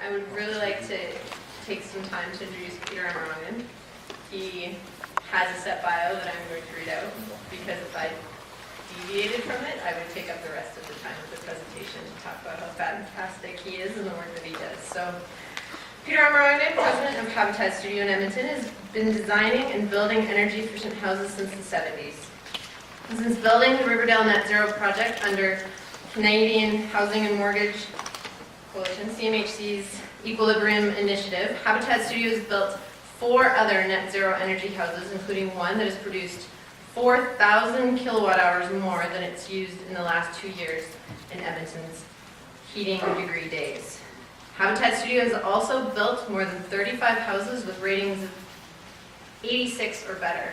I would really like to take some time to introduce Peter Amarangan. He has a set bio that I'm going to read out, because if I deviated from it, I would take up the rest of the time of the presentation to talk about how fantastic he is and the work that he does. So, Peter Amarangan, president of Habitat Studio in Edmonton, has been designing and building energy-efficient houses since the 70s. Since building the Riverdale Net Zero project under Canadian Housing and Mortgage Coalition, CMHC's Equilibrium Initiative, Habitat Studio has built 4 other net zero energy houses, including one that has produced 4,000 kilowatt hours more than it's used in the last 2 years in Edmonton's heating degree days. Habitat Studio has also built more than 35 houses with ratings of 86 or better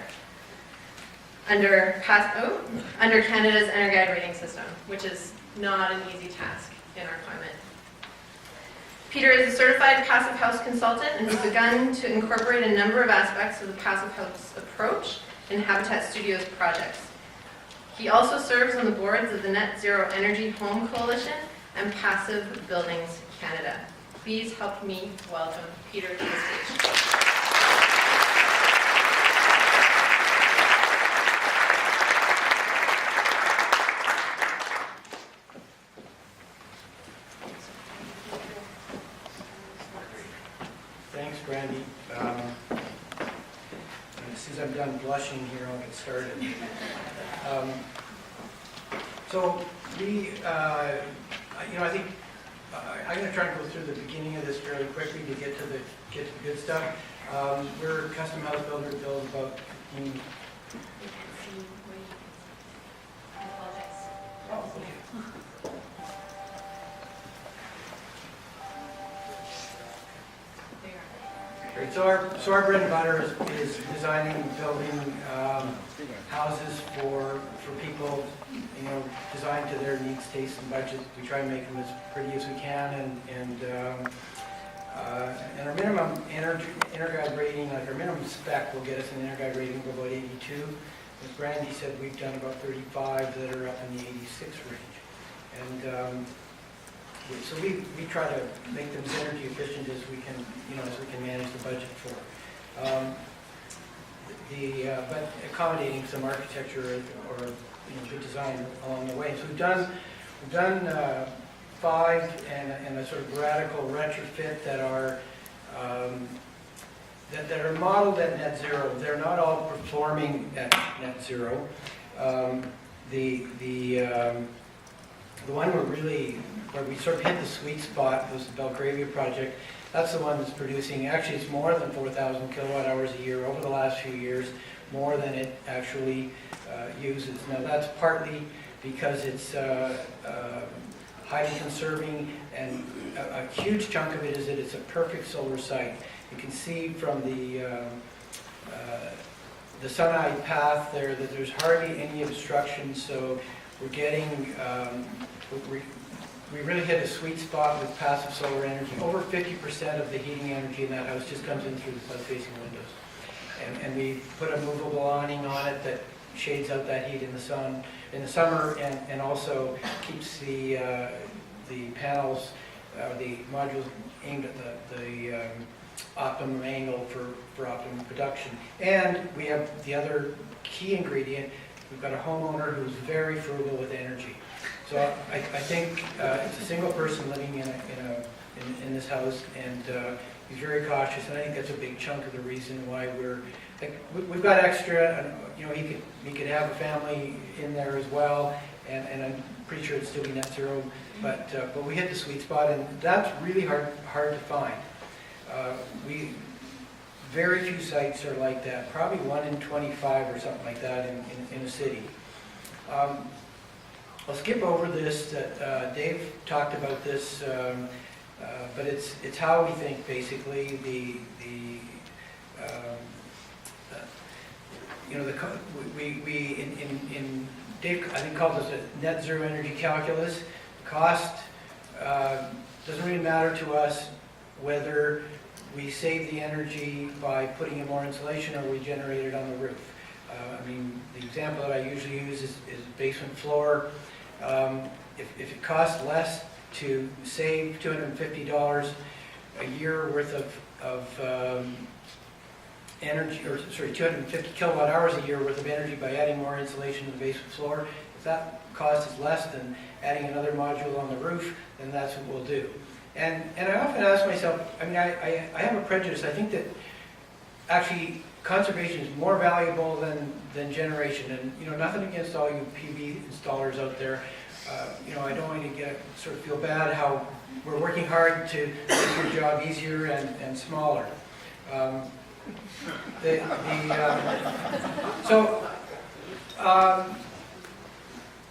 under Canada's EnerGuide rating system, which is not an easy task in our climate. Peter is a certified passive house consultant and has begun to incorporate a number of aspects of the passive house approach in Habitat Studio's projects. He also serves on the boards of the Net Zero Energy Home Coalition and Passive Buildings Canada. Please help me welcome Peter to the stage. Thanks, Brandy. As soon as I'm done blushing here, I'll get started. So we, I think I'm going to try to go through the beginning of this fairly quickly to get to the good stuff. We're a custom house builder, build about 15. Oh, okay. Great. So our bread and butter is designing and building houses for people, designed to their needs, tastes, and budgets. We try and make them as pretty as we can, and our minimum EnerGuide rating, like our minimum spec, will get us an EnerGuide rating of about 82. As Brandy said, we've done about 35 that are up in the 86 range, and so we try to make them as energy efficient as we can manage the budget for. But accommodating some architecture or good design along the way. So we've done 5 and a sort of radical retrofit that are modeled at net zero. They're not all performing at net zero. The one where we sort of hit the sweet spot was the Belgravia project. That's the one that's producing, actually it's more than 4,000 kilowatt hours a year over the last few years, more than it actually uses. Now that's partly because it's highly conserving, and a huge chunk of it is that it's a perfect solar site. You can see from the sun-eye path there that there's hardly any obstruction, so we're getting, we really hit a sweet spot with passive solar energy. Over 50% of the heating energy in that house just comes in through the south-facing windows. And we put a movable awning on it that shades out that heat in the sun in the summer, and also keeps the panels, the modules aimed at the optimum angle for optimum production. And we have the other key ingredient. We've got a homeowner who's very frugal with energy. So I think it's a single person living in this house, and he's very cautious, and I think that's a big chunk of the reason why we've got extra, and he could have a family in there as well, and I'm pretty sure it'd still be net zero, but we hit the sweet spot, and that's really hard to find. Very few sites are like that, probably 1 in 25 or something like that in a city. I'll skip over this. Dave talked about this, but it's how we think basically. Dave I think called this a net zero energy calculus. Cost doesn't really matter to us whether we save the energy by putting in more insulation or we generate it on the roof. The example that I usually use is basement floor. If it costs less to save $250 a year worth of energy, or sorry, 250 kilowatt hours a year worth of energy by adding more insulation to the basement floor. If that cost is less than adding another module on the roof, then that's what we'll do. And I often ask myself, I mean, I have a prejudice. I think that actually conservation is more valuable than generation. And, you know, nothing against all you PV installers out there. You know, I don't want you to sort of feel bad how we're working hard to make your job easier and smaller.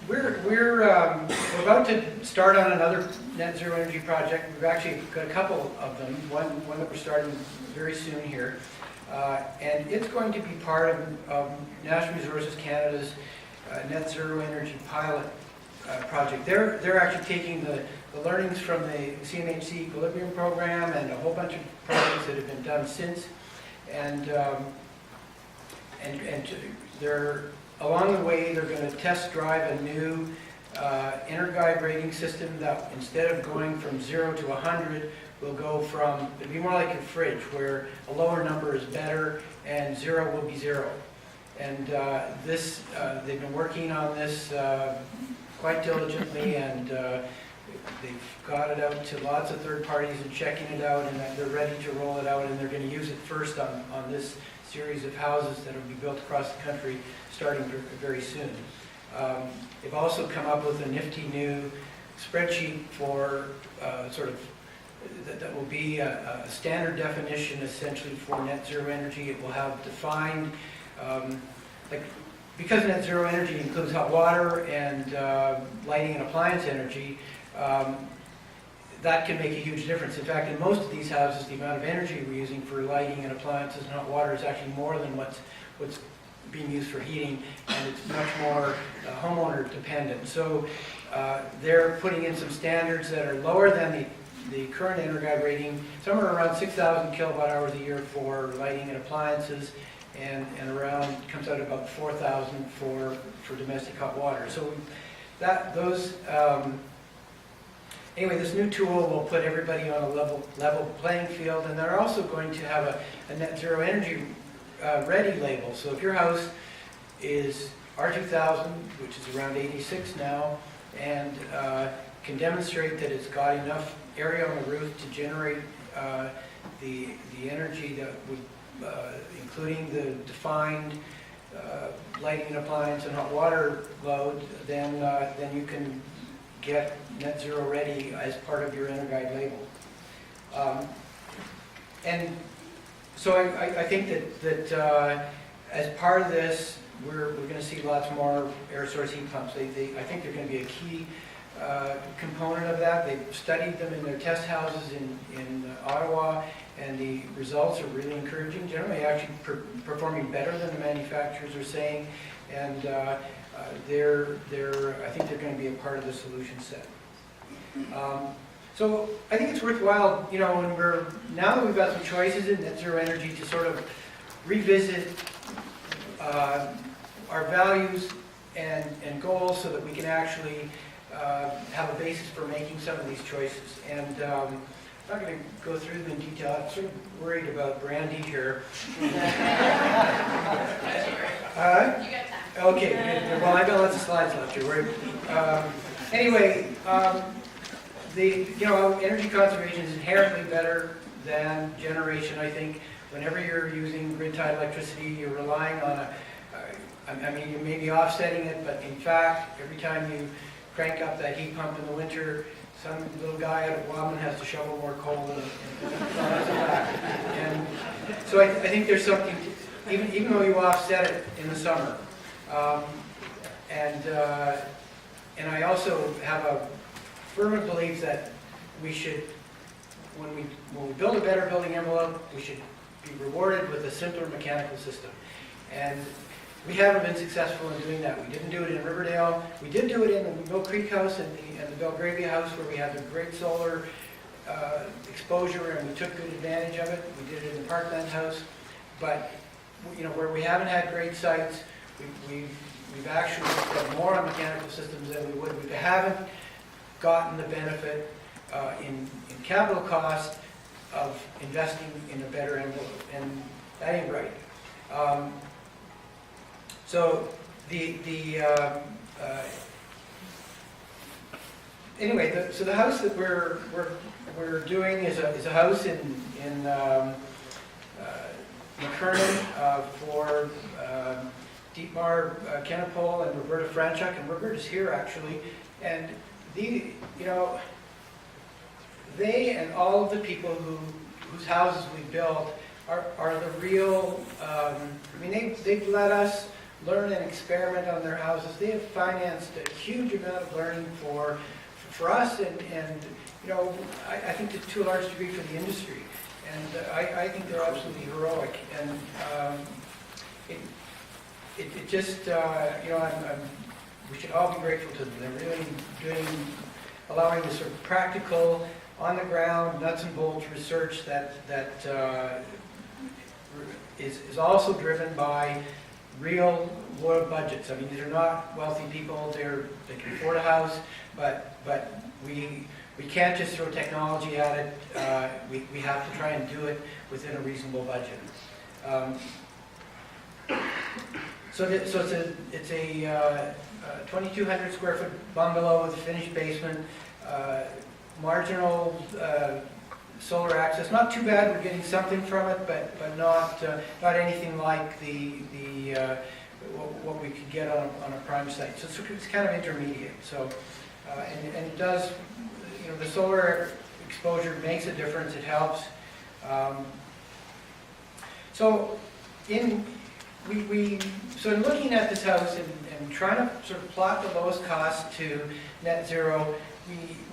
We're about to start on another net zero energy project. We've actually got a couple of them. One that we're starting very soon here, and it's going to be part of National Resources Canada's net zero energy pilot project. They're actually taking the learnings from the CMHC Equilibrium program and a whole bunch of projects that have been done since. And they're along the way, they're going to test drive a new EnerGuide rating system that instead of going from 0 to 100, will go from, it'll be more like a fridge where a lower number is better and 0 will be 0. And they've been working on this quite diligently, and they've got it out to lots of third parties and checking it out, and they're ready to roll it out, and they're going to use it first on this series of houses that will be built across the country starting very soon. They've also come up with a nifty new spreadsheet for that will be a standard definition essentially for net zero energy. It will have defined, because net zero energy includes hot water and lighting and appliance energy, that can make a huge difference. In fact, in most of these houses, the amount of energy we're using for lighting and appliances and hot water is actually more than what's being used for heating, and it's much more homeowner dependent. So they're putting in some standards that are lower than the current EnerGuide rating, somewhere around 6,000 kilowatt hours a year for lighting and appliances, and around, comes out about 4,000 for domestic hot water. So anyway, this new tool will put everybody on a level playing field, and they're also going to have a net zero energy ready label. So if your house is R2000, which is around 86 now, and can demonstrate that it's got enough area on the roof to generate the energy that would, including the defined lighting and appliance and hot water load, then you can get net zero ready as part of your EnerGuide label. And so I think that as part of this, we're going to see lots more air source heat pumps. I think they're going to be a key component of that. They've studied them in their test houses in Ottawa, and the results are really encouraging. Generally, actually performing better than the manufacturers are saying, and I think they're going to be a part of the solution set. So I think it's worthwhile, you know, now that we've got some choices in net zero energy, to sort of revisit our values and goals so that we can actually have a basis for making some of these choices. And I'm not going to go through them in detail. I'm sort of worried about Brandy here. You got time. Okay, well, I've got lots of slides left here. Anyway, energy conservation is inherently better than generation. I think whenever you're using grid-tied electricity, you're relying on you may be offsetting it, but in fact, every time you crank up that heat pump in the winter, some little guy out of Wobbin has to shovel more coal and so I think there's something, even though you offset it in the summer. And I also have a firm belief that we should, when we build a better building envelope, we should be rewarded with a simpler mechanical system. And we haven't been successful in doing that. We didn't do it in Riverdale. We did do it in the Mill Creek House and the Belgravia House, where we had the great solar exposure, and we took good advantage of it. We did it in the Parkland House. But where we haven't had great sites, we've actually spent more on mechanical systems than we would. We haven't gotten the benefit in capital cost of investing in a better envelope, and that ain't right. So anyway, so the house that we're doing is a house in McKernan for Dietmar Kennepol and Roberta Franchuk, and Roberta's here actually, and they and all of the people whose houses we built are the real, I mean, they've let us learn and experiment on their houses. They have financed a huge amount of learning for us, and I think to a large degree for the industry. And I think they're absolutely heroic. And it just, we should all be grateful to them. They're really allowing the sort of practical, on the ground, nuts and bolts research that is also driven by real low budgets. I mean, these are not wealthy people. They can afford a house, but we can't just throw technology at it. We have to try and do it within a reasonable budget. So it's a 2,200 square foot bungalow with a finished basement, marginal solar access. Not too bad. We're getting something from it, but not anything like what we could get on a prime site. So it's kind of intermediate. So and it does, the solar exposure makes a difference. It helps. So in looking at this house and trying to sort of plot the lowest cost to net zero,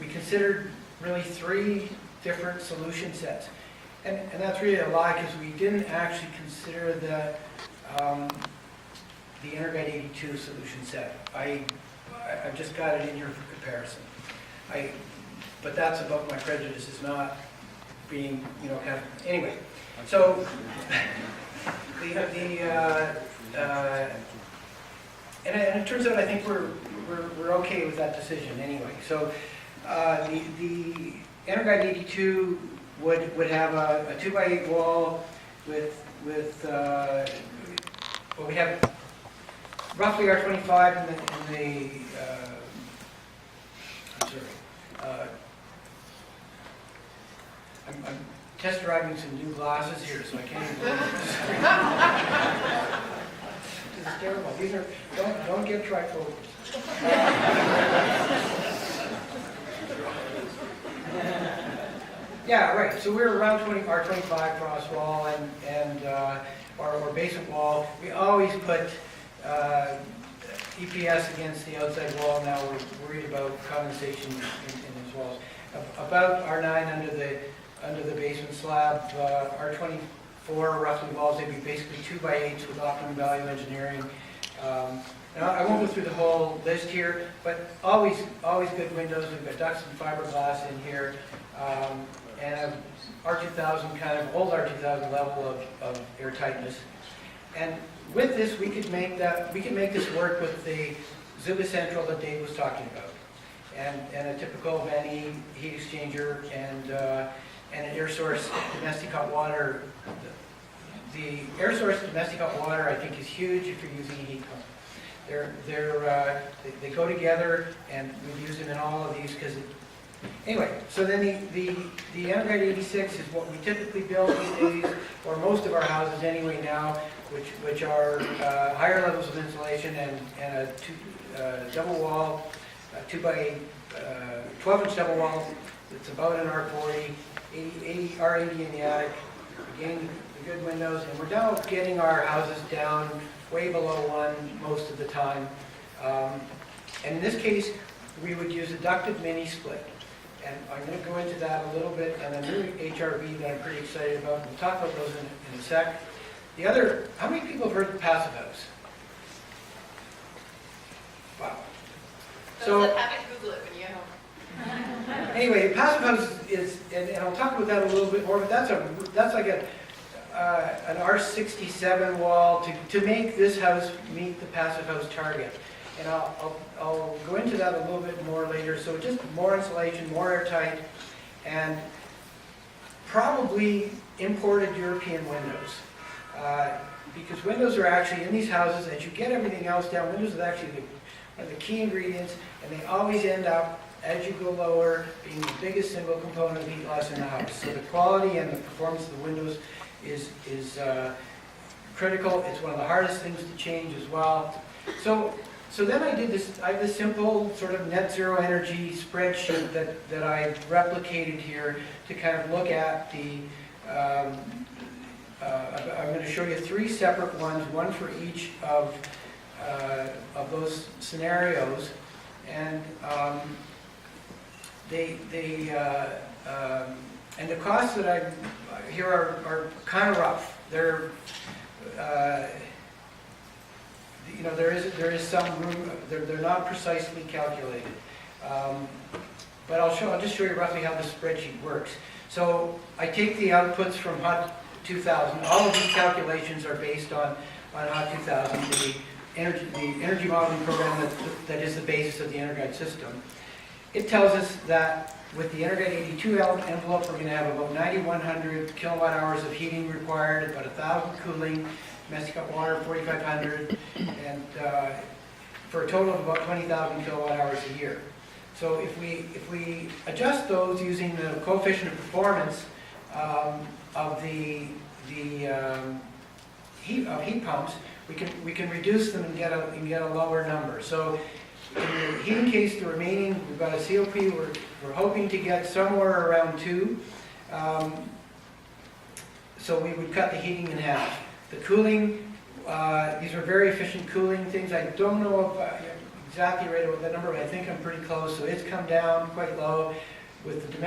we considered really 3 different solution sets. And that's really a lie, because we didn't actually consider the Energuide 82 solution set. I've just got it in here for comparison. But that's about my prejudice, is not being, kind of, anyway. So and it turns out I think we're okay with that decision anyway. So the Energuide 82 would have a 2x8 wall with we have roughly R25 in the I'm sorry. I'm test driving some new glasses here, so I can't even believe this is terrible. These are, don't get trifocals. Yeah, right. So we're around R25 cross wall and our basement wall. We always put EPS against the outside wall. Now we're worried about condensation in those walls. About R9 under the basement slab, R24 roughly walls. They'd be basically 2x8s with optimum value engineering. And I won't go through the whole list here, but always good windows. We've got ducts and fiberglass in here, and R2000 kind of old R2000 level of airtightness. And with this, we could make this work with the Zuba Central that Dave was talking about, and a typical Vanny heat exchanger and an air source domestic hot water. The air source domestic hot water, I think, is huge if you're using a heat pump. They go together, and we've used them in all of these because. Anyway, so then the Energuide 86 is what we typically build these days, or most of our houses anyway now, which are higher levels of insulation and a double wall, 2x8, 12-inch double wall. It's about an R40, R80 in the attic. Again, the good windows, and we're now getting our houses down way below 1 most of the time. And in this case, we would use a ducted mini split. And I'm going to go into that a little bit, and a new HRV that I'm pretty excited about. We'll talk about those in a sec. The other, how many people have heard of the passive house? Wow. So have it Google it when you get home. Anyway, the passive house is, and I'll talk about that a little bit more, but that's like an R67 wall to make this house meet the passive house target. And I'll go into that a little bit more later. So just more insulation, more airtight, and probably imported European windows. Because windows are actually in these houses, as you get everything else down, windows are actually one of the key ingredients, and they always end up, as you go lower, being the biggest single component of heat loss in the house. So the quality and the performance of the windows is critical. It's one of the hardest things to change as well. So then I have this simple sort of net zero energy spreadsheet that I replicated here to kind of look at the, I'm going to show you 3 separate ones, one for each of those scenarios, and and the costs that I here are kind of rough. They're you know, there is some room. They're not precisely calculated, but I'll just show you roughly how the spreadsheet works. So I take the outputs from HOT 2000. All of these calculations are based on HOT 2000, the energy modeling program that is the basis of the EnerGuide system. It tells us that with the EnerGuide 82 envelope, we're going to have about 9,100 kilowatt hours of heating required, about 1,000 cooling, domestic hot water 4,500, and for a total of about 20,000 kilowatt hours a year. So if we adjust those using the coefficient of performance of the heat pumps, we can reduce them and get a lower number. So in the heating case, the remaining, we've got a COP, we're hoping to get somewhere around 2. So we would cut the heating in half. The cooling, these are very efficient cooling things. I don't know if exactly right about that number, but I think I'm pretty close. So it's come down quite low with the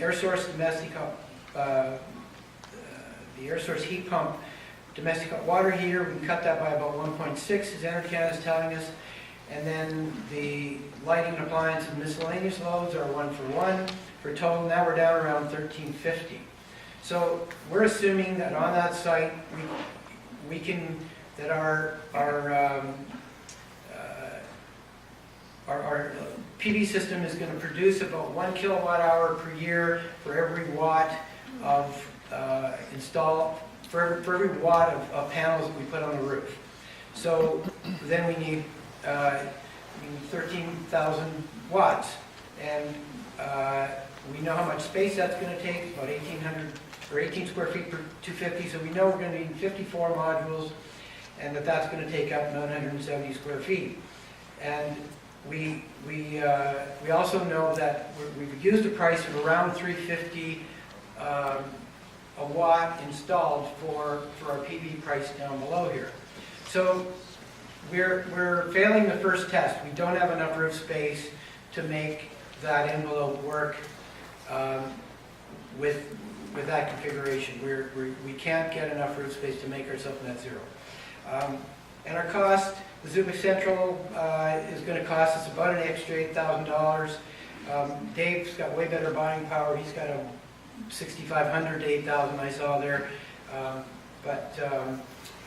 air source domestic, the air source heat pump domestic hot water heater. We can cut that by about 1.6, as EnerCan is telling us. And then the lighting appliance and miscellaneous loads are 1-for-1. For total, now we're down around 1,350. So we're assuming that on that site, we can, that our PV system is going to produce about 1 kilowatt hour per year for every watt of for every watt of panels that we put on the roof. So then we need 13,000 watts, and we know how much space that's going to take, about 1,800 or 18 square feet per 250. So we know we're going to need 54 modules, and that's going to take up 970 square feet. And we also know that we've used a price of around $350 a watt installed for our PV price down below here. So we're failing the first test. We don't have enough roof space to make that envelope work with that configuration. We can't get enough roof space to make ourselves net zero. And our cost, the Zubik Central is going to cost us about an extra $8,000. Dave's got way better buying power. He's got a 6,500 to 8,000 I saw there. But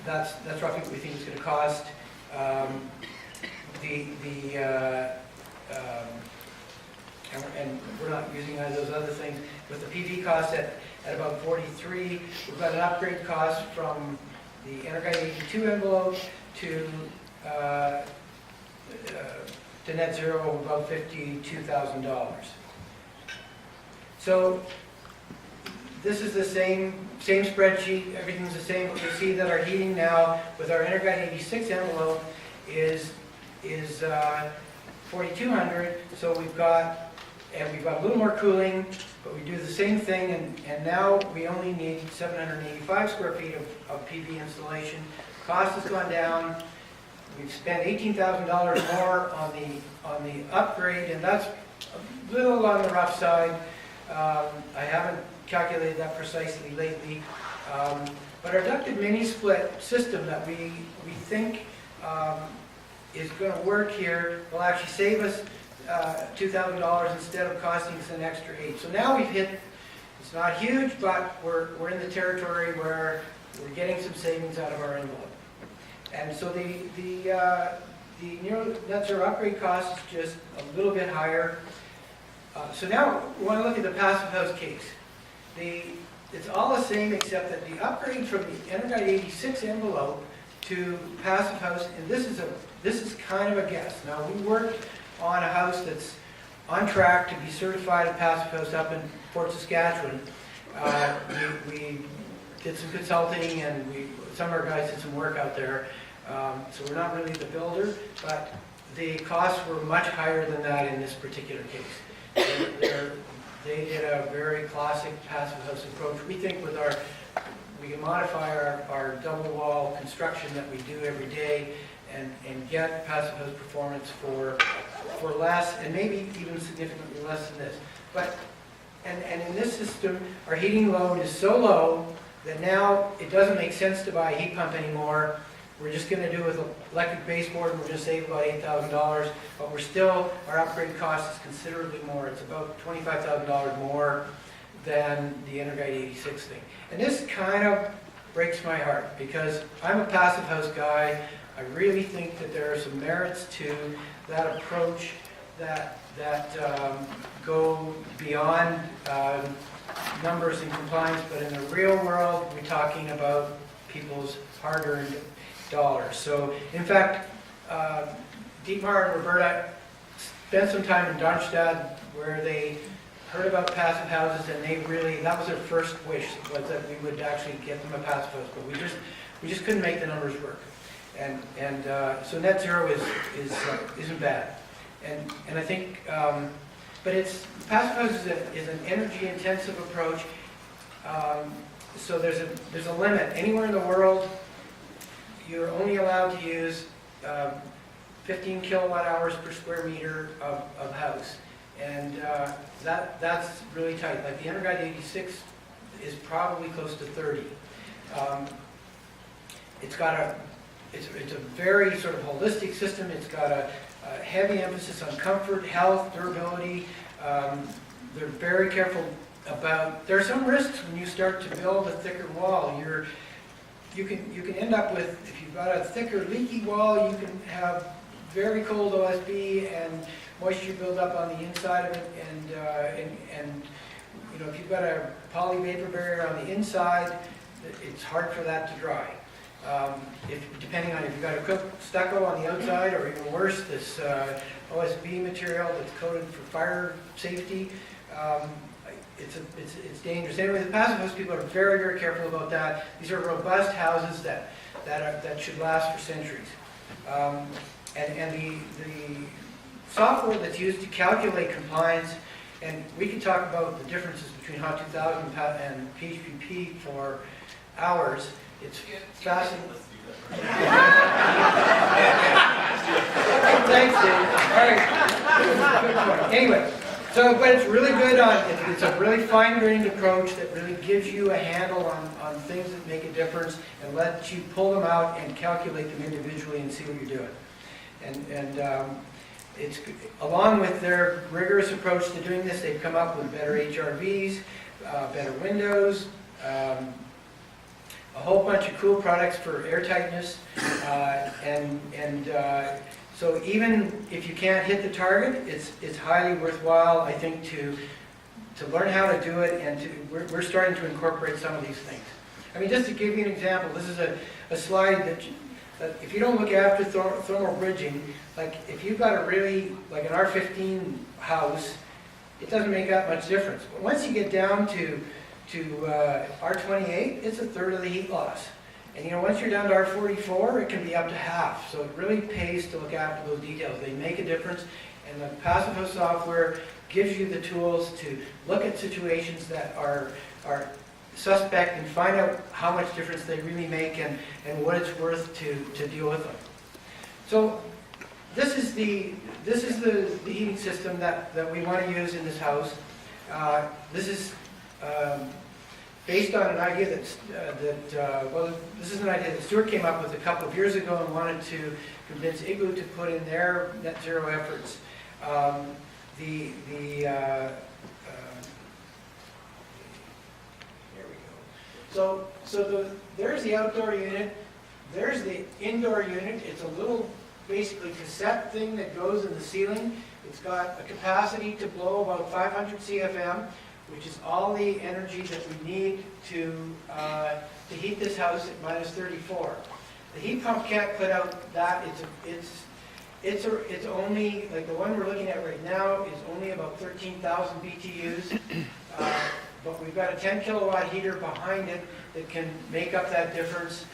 that's roughly what we think it's going to cost. And we're not using any of those other things. With the PV cost at about 43, we've got an upgrade cost from the EnerGuide 82 envelope to net zero of about $52,000. So this is the same spreadsheet. Everything's the same. But you see that our heating now with our EnerGuide 86 envelope is 4,200. So we've got a little more cooling, but we do the same thing, and now we only need 785 square feet of PV installation. Cost has gone down. We've spent $18,000 more on the upgrade, and that's a little on the rough side. I haven't calculated that precisely lately, but our ducted mini split system that we think is going to work here will actually save us $2,000 instead of costing us an extra $8,000. So now we've hit, it's not huge, but we're in the territory where we're getting some savings out of our envelope. And so the net zero upgrade cost is just a little bit higher. So now we want to look at the passive house case. it's all the same except that the upgrade from the Energite 86 envelope to Passive House, and this is kind of a guess. Now, we worked on a house that's on track to be certified at Passive House up in Fort Saskatchewan. We did some consulting, and some of our guys did some work out there. So we're not really the builder, but the costs were much higher than that in this particular case. They did a very classic Passive House approach. We think we can modify our double wall construction that we do every day and get Passive House performance for less, and maybe even significantly less than this. But and in this system, our heating load is so low that now it doesn't make sense to buy a heat pump anymore. We're just going to do it with electric baseboard, and we're going to save about $8,000, but our upgrade cost is considerably more. It's about $25,000 more than the Energite 86 thing. And this kind of breaks my heart, because I'm a Passive House guy. I really think that there are some merits to that approach that go beyond numbers and compliance, but in the real world, we're talking about people's hard-earned dollars. So, in fact, Dietmar and Roberta spent some time in Darmstadt where they heard about passive houses, and that was their first wish, was that we would actually get them a passive house, but we just couldn't make the numbers work. And so net zero isn't bad. And I think, but passive house is an energy intensive approach. So there's a limit. Anywhere in the world, you're only allowed to use 15 kilowatt hours per square meter of house. And that's really tight. Like the Energite 86 is probably close to 30. It's a very sort of holistic system. It's got a heavy emphasis on comfort, health, durability. They're very careful about. There are some risks when you start to build a thicker wall. You can end up with, if you've got a thicker leaky wall, you can have very cold OSB and moisture build up on the inside of it, and if you've got a poly vapor barrier on the inside, it's hard for that to dry. Depending on if you've got a stucco on the outside, or even worse, this OSB material that's coated for fire safety, it's dangerous. Anyway, the passive house people are very, very careful about that. These are robust houses that should last for centuries. And the software that's used to calculate compliance, and we can talk about the differences between HOT 2000 and PHPP for hours. It's fascinating. Thanks, Dave. All right. Anyway, but it's really good it's a really fine-grained approach that really gives you a handle on things that make a difference and lets you pull them out and calculate them individually and see what you're doing. And it's along with their rigorous approach to doing this, they've come up with better HRVs, better windows, a whole bunch of cool products for air tightness, so even if you can't hit the target, it's highly worthwhile, I think, to learn how to do it, and we're starting to incorporate some of these things. I mean, just to give you an example, this is a slide that if you don't look after thermal bridging, like if you've got like an R15 house, it doesn't make that much difference. But once you get down to R28, it's a third of the heat loss. And once you're down to R44, it can be up to half. So it really pays to look after those details. They make a difference, and the Passive House software gives you the tools to look at situations that are suspect and find out how much difference they really make and what it's worth to deal with them. So this is the heating system that we want to use in this house. This is based on an idea this is an idea that Stuart came up with a couple of years ago and wanted to convince Igloo to put in their net zero efforts. Here we go. So there's the outdoor unit. There's the indoor unit. It's a little, basically, cassette thing that goes in the ceiling. It's got a capacity to blow about 500 CFM. which is all the energy that we need to heat this house at minus 34. The heat pump can't put out that. It's only, like the one we're looking at right now is only about 13,000 BTUs, but we've got a 10 kilowatt heater behind it that can make up that difference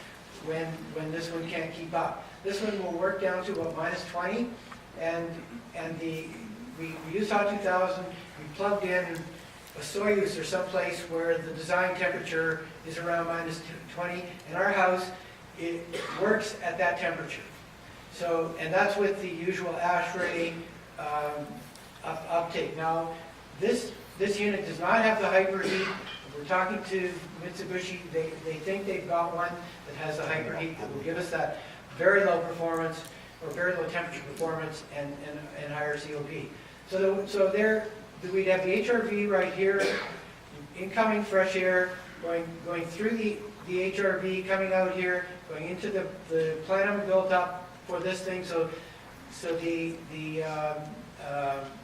when this one can't keep up. This one will work down to about minus 20, and we used Hot 2000, we plugged in a Soyuz or someplace where the design temperature is around minus 20. In our house, it works at that temperature. So, and that's with the usual ASHRAE uptake. Now, this unit does not have the hyperheat. We're talking to Mitsubishi. They think they've got one that has the hyperheat that will give us that very low performance or very low temperature performance and higher COP. So there, we'd have the HRV right here, incoming fresh air going through the HRV, coming out here, going into the plenum built up for this thing. So it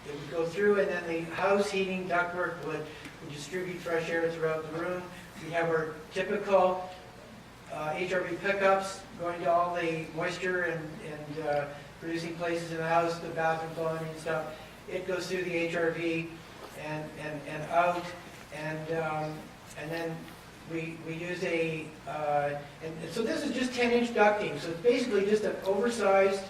would go through, and then the house heating ductwork would distribute fresh air throughout the room. We have our typical HRV pickups going to all the moisture and producing places in the house, the bathroom plumbing and stuff. It goes through the HRV and out, and then we use and so this is just 10-inch ducting. So it's basically just an oversized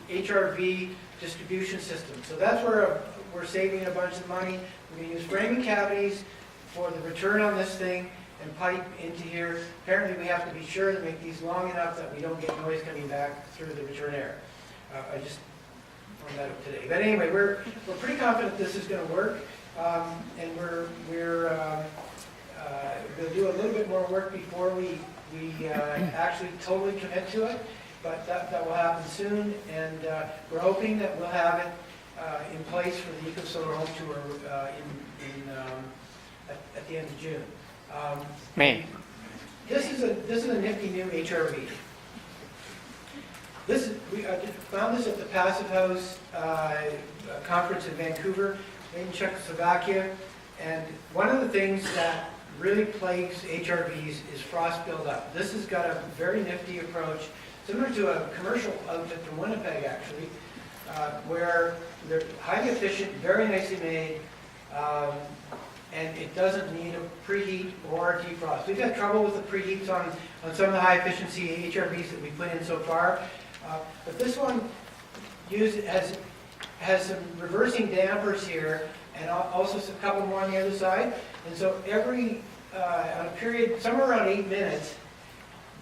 HRV distribution system. So that's where we're saving a bunch of money. We're going to use framing cavities for the return on this thing and pipe into here. Apparently we have to be sure to make these long enough that we don't get noise coming back through the return air. I just found that up today. But anyway, we're pretty confident this is going to work, and we're going to do a little bit more work before we actually totally commit to it, but that will happen soon, and we're hoping that we'll have it in place for the EcoSolar Home Tour at the end of June. May. This is a nifty new HRV. We found this at the Passive House conference in Vancouver, in Czechoslovakia, and one of the things that really plagues HRVs is frost buildup. This has got a very nifty approach, similar to a commercial outfit from Winnipeg actually, where they're highly efficient, very nicely made, and it doesn't need a preheat or defrost. We've had trouble with the preheats on some of the high efficiency HRVs that we put in so far, but this one has some reversing dampers here, and also a couple more on the other side. And so every, on a period, somewhere around 8 minutes,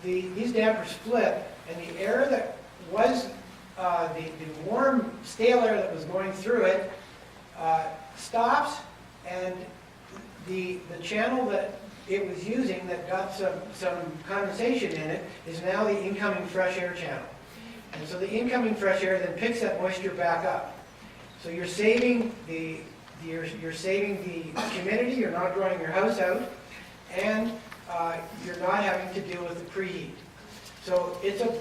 these dampers flip, and the air that was, the warm, stale air that was going through it stops, and the channel that it was using that got some condensation in it is now the incoming fresh air channel. And so the incoming fresh air then picks that moisture back up. So you're saving the humidity, you're not drying your house out, and you're not having to deal with the preheat. So it's a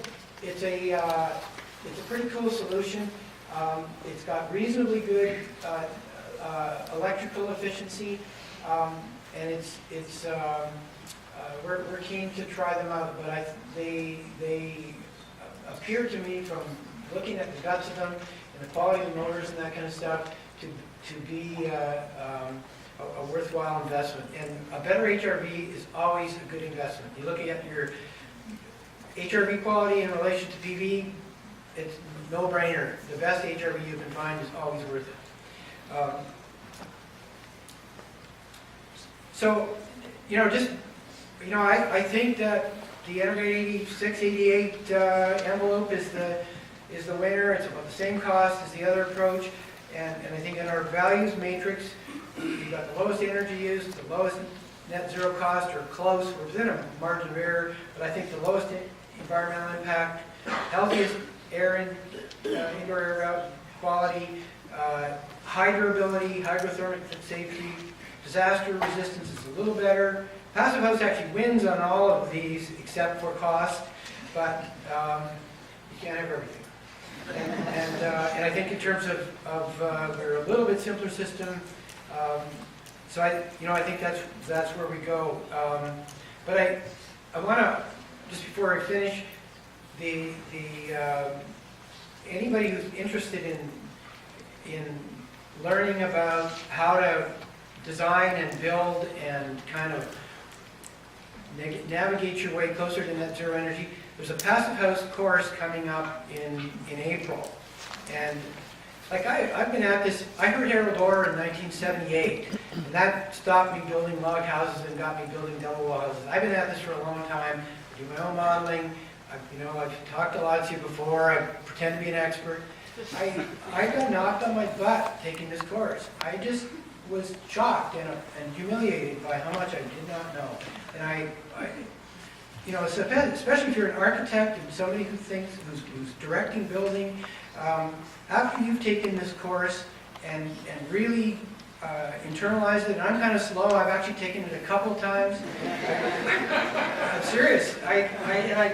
pretty cool solution. It's got reasonably good electrical efficiency, and we're keen to try them out. But they appear to me, from looking at the guts of them and the quality of the motors and that kind of stuff, to be a worthwhile investment. And a better HRV is always a good investment. You look at your HRV quality in relation to PV, it's no-brainer. The best HRV you can find is always worth it. So, I think that the Energy 86, 88 envelope is the winner. It's about the same cost as the other approach. And I think in our values matrix, we've got the lowest energy use, the lowest net zero cost, or close. We're within a margin of error, but I think the lowest environmental impact, healthiest air indoor air quality, high durability, hydrothermic safety, disaster resistance is a little better. Passive House actually wins on all of these except for cost, but you can't have everything. And I think in terms of we're a little bit simpler system, So I think that's where we go. But I want to, just before I finish, anybody who's interested in learning about how to design and build and kind of navigate your way closer to net zero energy, there's a passive house course coming up in April. And like I've been at this, I heard Harold Orr in 1978, and that stopped me building log houses and got me building double wall houses. I've been at this for a long time. I do my own modeling. I've talked a lot to you before. I pretend to be an expert. I got knocked on my butt taking this course. I just was shocked and humiliated by how much I did not know. And especially if you're an architect and somebody who's directing building, after you've taken this course and really internalized it, and I'm kind of slow, I've actually taken it a couple times. I'm serious. I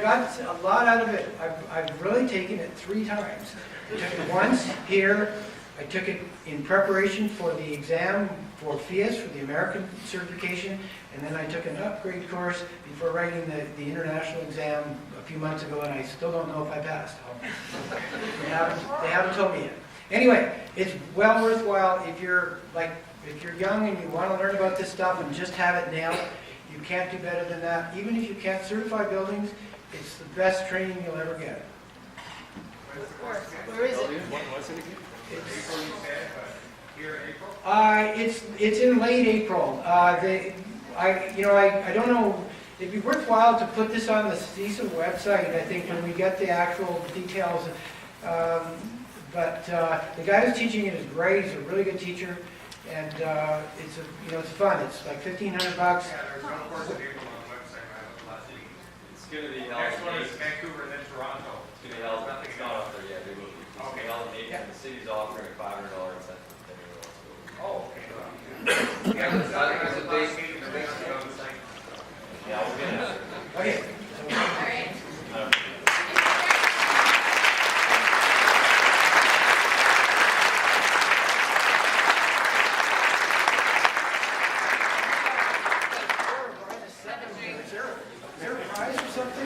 got a lot out of it. I've really taken it 3 times. I took it once here. I took it in preparation for the exam for FIAS, for the American certification, and then I took an upgrade course before writing the international exam a few months ago, and I still don't know if I passed. They haven't told me yet. Anyway, it's well worthwhile if you're young and you want to learn about this stuff and just have it nailed. You can't do better than that. Even if you can't certify buildings, it's the best training you'll ever get. Where is it? What's it again? Here in April? It's in late April. I don't know. It'd be worthwhile to put this on the CISA website, I think, when we get the actual details. But the guy who's teaching it is great. He's a really good teacher, and it's fun. It's like $1,500. Yeah, there's one course in April on the website. I haven't last week. It's going to be held. Next one is Vancouver and then Toronto. It's going to be held. It's not up there yet. It will be. It's going to be held in April. The city's offering a $500 incentive if anyone wants to go. Oh, okay. Yeah, there's a last meeting, the next one on the site. Yeah, we'll get it. Okay. All right.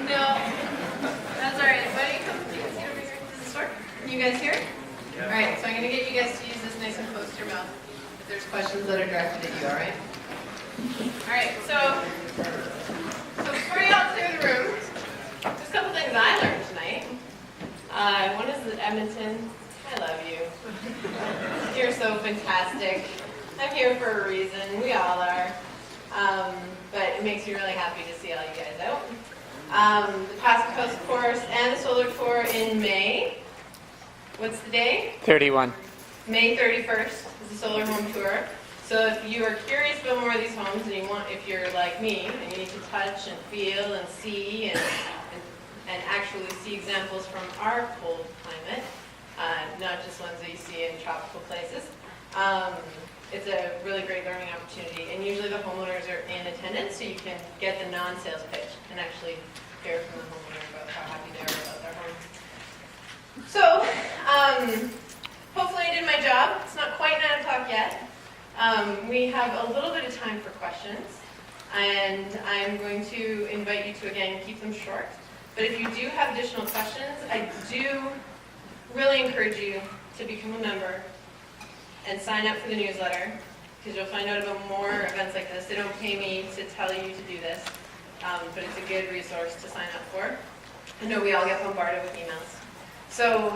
No, that's all right. Why don't you come take a seat over here? Does this work? Can you guys hear? All right, so I'm going to get you guys to use this nice and close to your mouth if there's questions that are directed at you, all right? All right, so before you all clear the room, there's a couple things I learned tonight. One is that Edmonton, I love you. You're so fantastic. I'm here for a reason. We all are. But it makes me really happy to see all you guys out. The Passive House course and the solar tour in May. What's the day? 31. May 31st is the solar home tour. So if you are curious about more of these homes and if you're like me and you need to touch and feel and see and actually see examples from our cold climate, not just ones that you see in tropical places, it's a really great learning opportunity. And usually the homeowners are in attendance, so you can get the non-sales pitch and actually hear from the homeowner about how happy they are about their home. So, hopefully I did my job. It's not quite 9 o'clock yet. We have a little bit of time for questions, and I'm going to invite you to, again, keep them short. But if you do have additional questions, I do really encourage you to become a member and sign up for the newsletter, because you'll find out about more events like this. They don't pay me to tell you to do this, but it's a good resource to sign up for. I know we all get bombarded with emails. So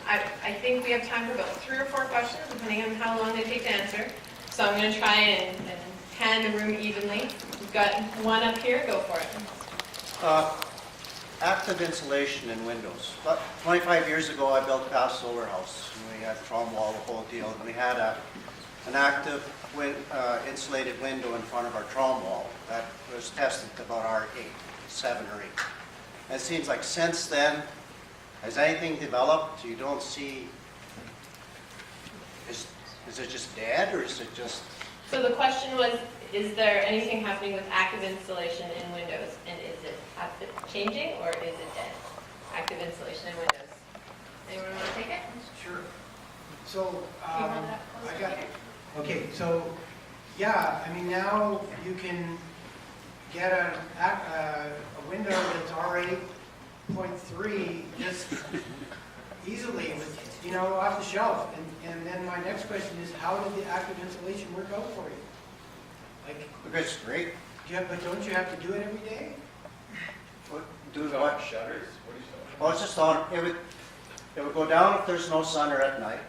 I think we have time for about 3 or 4 questions, depending on how long they take to answer. So I'm going to try and hand the room evenly. We've got one up here. Go for it. Active insulation in windows. About 25 years ago, I built a passive solar house. And we had trauma wall, the whole deal. And we had an active insulated window in front of our trauma wall that was tested to about R8, 7 or 8. And it seems like since then, has anything developed? You don't see, is it just dead, or is it just? So the question was, is there anything happening with active insulation in windows? And is it changing, or is it dead? Active insulation in windows. Anyone want to take it? Sure. So, Do you want that closer? I got it. Okay, so Yeah, I mean, now you can get a window that's R8.3 just easily, with, you know, off the shelf. And then my next question is, how did the active insulation work out for you? Like, It's great. but don't you have to do it every day? Do So what? Shutters, what do you say? Well, it's just on, it would go down if there's no sun or at night,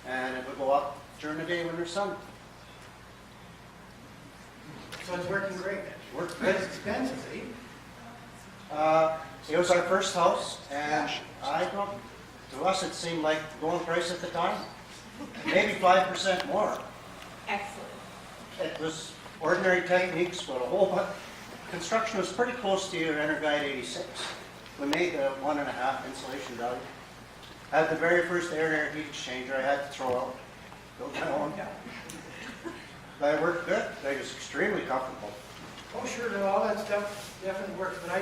and it would go up during the day when there's sun. So it's working great. Worked But it's expensive, eh? It was our first house, and I don't, to us, it seemed like the going price at the time. Maybe 5% more. Excellent. It was ordinary techniques, but a whole bunch. Construction was pretty close to your Energuide 86. We made the 1.5 insulation value. Had the very first air heat exchanger I had to throw out. Built my own. But it worked good. It was extremely comfortable. Oh, sure, no, all that stuff definitely works, but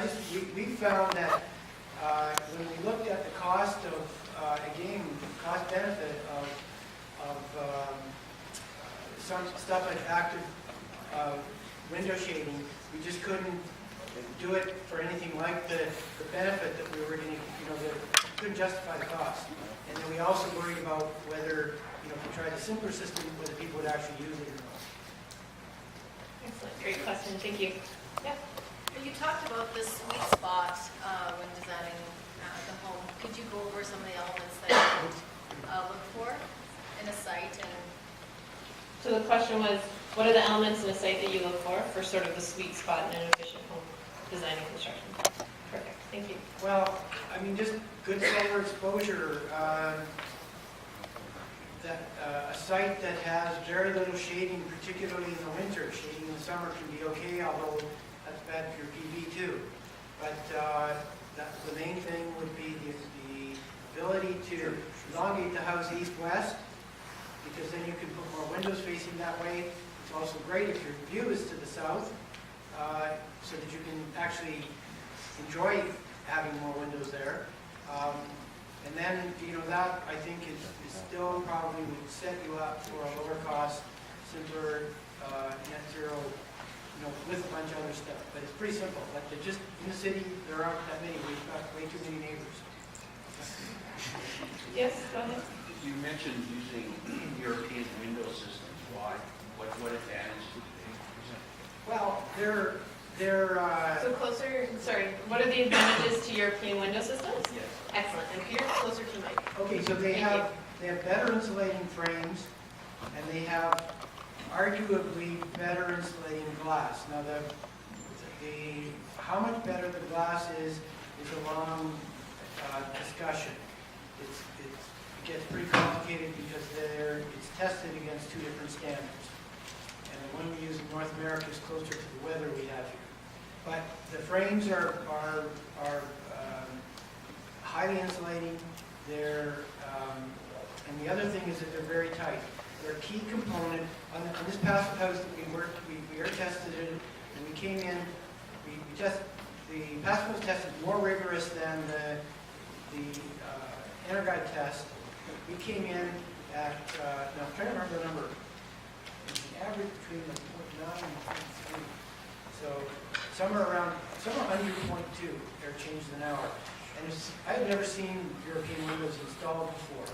we found that when we looked at the cost of, again, cost benefit of some stuff like active window shading, we just couldn't do it for anything like the benefit that we were going to, you know, couldn't justify the cost. And then we also worried about whether, you know, if we tried a simpler system, whether people would actually use it or not. Excellent. Great question. Thank you. Yeah. You talked about the sweet spot when designing the home. Could you go over some of the elements that you look for in a site? And So the question was, what are the elements in a site that you look for sort of the sweet spot in an efficient home design and construction? Perfect. Thank you. Well, I mean, just good solar exposure. A site that has very little shading, particularly in the winter. Shading in the summer can be okay, although that's bad for your PV too. But the main thing would be the ability to elongate the house east-west, because then you can put more windows facing that way. It's also great if your view is to the south, so that you can actually enjoy having more windows there. And then, you know, that I think is still probably would set you up for a lower cost, simpler, net zero, you know, with a bunch of other stuff. But it's pretty simple. Like just in the city, there aren't that many. We've got way too many neighbors. Yes, go ahead. You mentioned using European window systems. Why? What advantage do they present? Well, they're So closer, sorry, what are the advantages to European window systems? Yes. Excellent. And Peter, closer to Mike. okay. So they Thank have better insulating frames, and they have arguably better insulating glass. Now the how much better the glass is a long discussion. It gets pretty complicated because it's tested against two different standards. And the one we use in North America is closer to the weather we have here. But the frames are highly insulating. And the other thing is that they're very tight. They're a key component. On this passive house that we worked, we air tested it, and we came in, the passive house tested more rigorous than the Energuide test. We came in at, now I'm trying to remember the number. The average between the 0.9 and 0.3. So somewhere under 0.2 air change an hour. And I had never seen European windows installed before,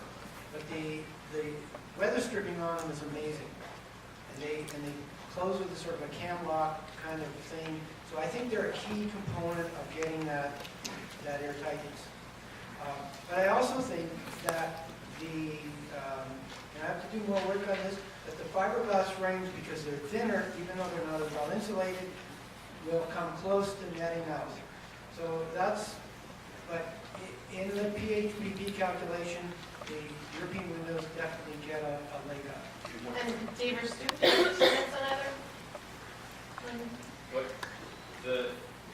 but the weather stripping on them is amazing. And they close with a sort of a cam lock kind of thing. So I think they're a key component of getting that air tightness. But I also think that and I have to do more work on this, that the fiberglass frames, because they're thinner, even though they're not as well insulated, will come close to netting out. So but in the PHPP calculation, the European windows definitely get a leg up. And Dave or Stu, comments on either? What, the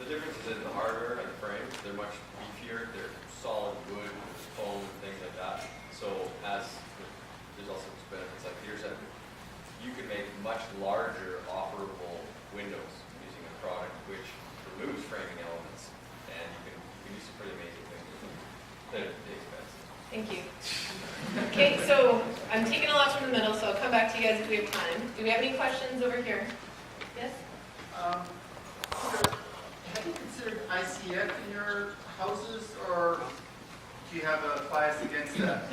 difference is in the hardware and the frames. They're much beefier. They're solid wood, foam, and things like that. So there's also benefits, like Peter said, you can make much larger operable windows using a product which removes framing elements, and you can do some pretty amazing things with them. They're expensive. Thank you. Okay, so I'm taking a lot from the middle, so I'll come back to you guys if we have time. Do we have any questions over here? Yes? Have you considered ICF in your houses, or do you have a bias against that?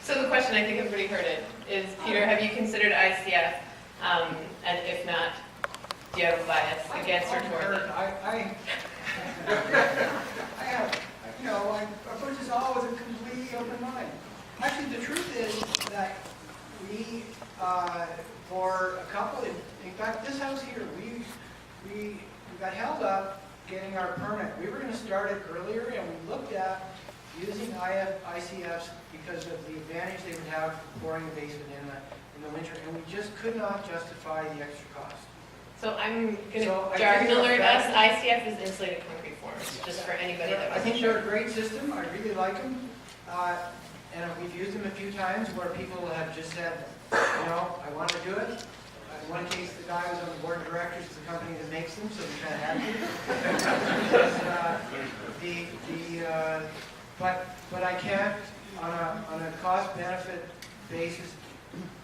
So the question, I think everybody heard it, is, Peter, have you considered ICF? And if not, do you have a bias against or towards it? I have, I approach this all with a completely open mind. Actually, the truth is that we, for a couple, in fact, this house here, we got held up getting our permit. We were going to start it earlier, and we looked at using ICFs because of the advantage they would have boring a basement in the winter, and we just could not justify the extra cost. So I'm going So to I jargon think alert that- us, ICF is insulated concrete forms, just for anybody that I wasn't think sure. they're a great system. I really like them. And we've used them a few times where people have just said, I want to do it. In one case, the guy was on the board of directors of the company that makes them, so we kind of had to. But I can't, on a cost-benefit basis,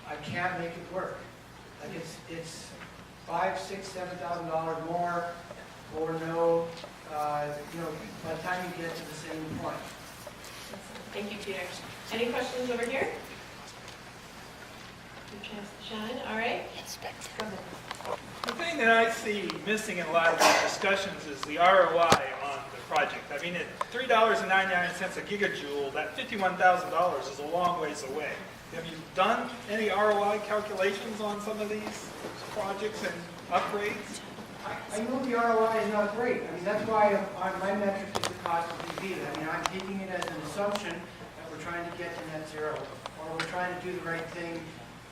I can't make it work. Like it's $5,000, $6,000, $7,000 more, or no. By the time you get to the same point. Thank you, Peter. Any questions over here? Your chance to shine. All right. Go ahead. The thing that I see missing in a lot of these discussions is the ROI on the project. I mean, at $3.99 a gigajoule, that $51,000 is a long ways away. Have you done any ROI calculations on some of these projects and upgrades? I know the ROI is not great. I mean, that's why on my metric is the cost of PV. I mean, I'm taking it as an assumption that we're trying to get to net zero, or we're trying to do the right thing,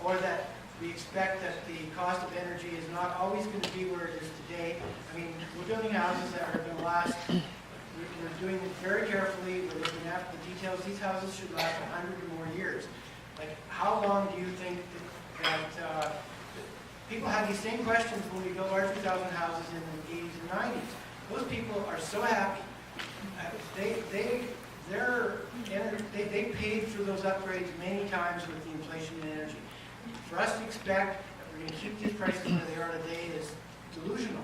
or that we expect that the cost of energy is not always going to be where it is today. I mean, we're building houses that are going to last. We're doing it very carefully. We're looking at the details. These houses should last 100 or more years. Like, how long do you think that people have these same questions when we built our 2,000 houses in the 80s and 90s. Those people are so happy. They paid for those upgrades many times with the inflation in energy. For us to expect that we're going to keep these prices where they are today is delusional.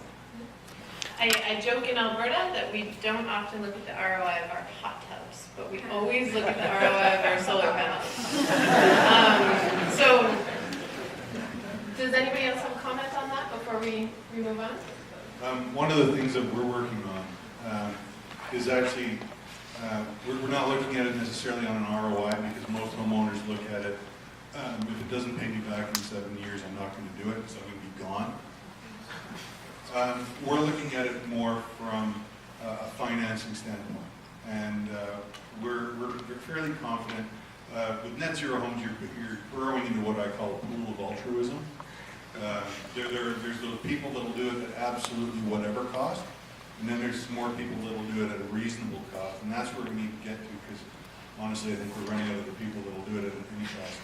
I joke in Alberta that we don't often look at the ROI of our hot tubs, but we always look at the ROI of our solar panels. So, does anybody else have a comment on that before we move on? One of the things that we're working on is actually, we're not looking at it necessarily on an ROI because most homeowners look at it, if it doesn't pay me back in 7 years, I'm not going to do it, so I'm going to be gone. We're looking at it more from a financing standpoint, and we're fairly confident. With net zero homes, you're burrowing into what I call a pool of altruism. There's those people that will do it at absolutely whatever cost, and then there's more people that will do it at a reasonable cost, and that's where we need to get to, because honestly, I think we're running out of the people that will do it at any cost.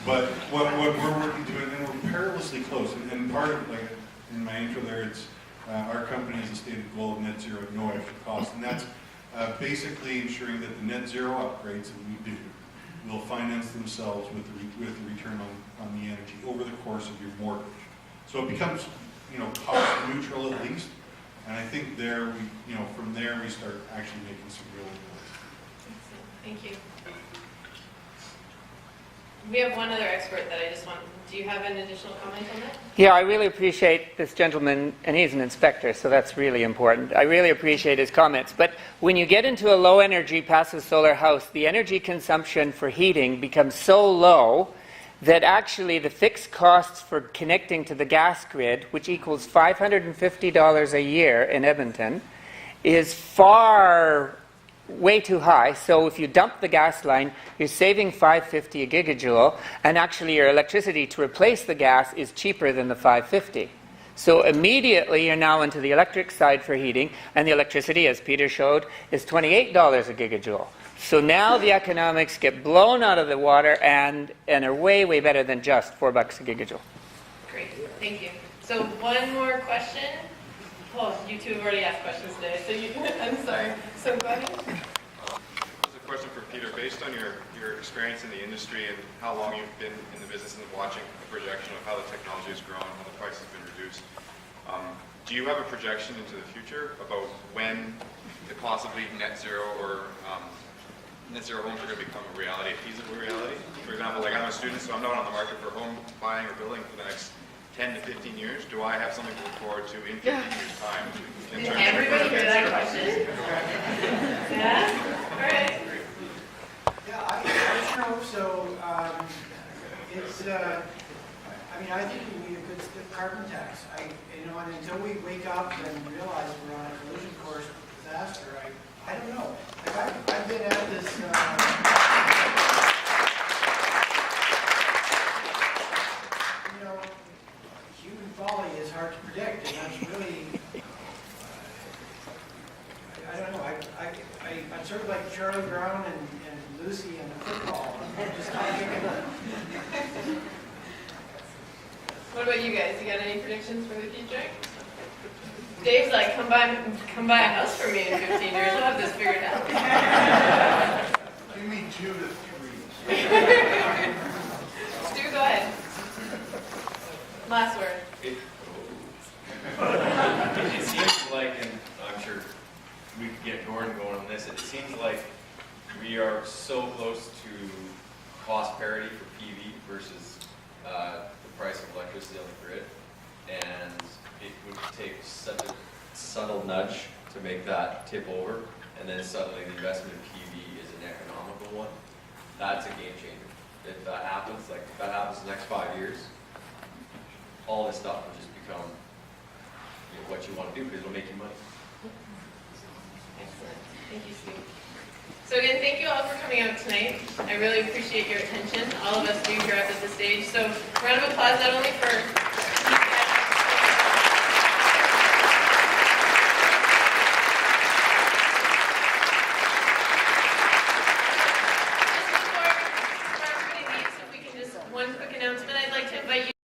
But what we're working to, and we're perilously close, and part of, like in my intro there, it's our company has a stated goal of net zero at no extra cost, and that's basically ensuring that the net zero upgrades that we do will finance themselves with the return on the energy over the course of your mortgage. So it becomes, cost neutral at least, and I think there from there we start actually making some real inroads. Thank you. We have one other expert that I just want. Do you have an additional comment on that? Yeah, I really appreciate this gentleman, and he's an inspector, so that's really important. I really appreciate his comments. But when you get into a low-energy passive solar house, the energy consumption for heating becomes so low that actually the fixed costs for connecting to the gas grid, which equals $550 a year in Edmonton, is way too high. So if you dump the gas line, you're saving $5.50 a gigajoule, and actually your electricity to replace the gas is cheaper than the $5.50. So immediately you're now into the electric side for heating, and the electricity, as Peter showed, is $28 a gigajoule. So now the economics get blown out of the water and are way, way better than just $4 a gigajoule. Great, thank you. So one more question. Oh, you two have already asked questions today, so I'm sorry. So go ahead. There's a question for Peter. Based on your experience in the industry and how long you've been in the business and watching the projection of how the technology has grown, how the price has been reduced, do you have a projection into the future about when possibly net zero or net zero homes are going to become a reality, a feasible reality? For example, like I'm a student, so I'm not on the market for home buying or building for the next 10 to 15 years. Do I have something to look forward to in 15 years' time? In terms Everybody of hear that question? Yeah? All right. Yeah, I don't know, so, it's, I mean, I think we need a good stiff carbon tax. And until we wake up and realize we're on a collision course with disaster, I don't know. Like, I've been at this, human folly is hard to predict, and that's really, I don't know, I'm sort of like Charlie Brown and Lucy and the football. I'm just not thinking. What about you guys? You got any predictions for the future? Dave's like, come buy a house for me in 15 years. We'll have this figured out. Give me 2 to 3. Stu, go ahead. Last word. It seems like, and I'm sure we could get Gordon going on this, it seems like we are so close to cost parity for PV versus the price of electricity on the grid, and it would take such a subtle nudge to make that tip over, and then suddenly the investment in PV is an economical one. That's a game changer. If that happens, like if that happens in the next 5 years, all this stuff will just become what you want to do because it'll make you money. Excellent. Thank you, Steve. So again, thank you all for coming out tonight. I really appreciate your attention. All of us do here up at the stage. So round of applause not only for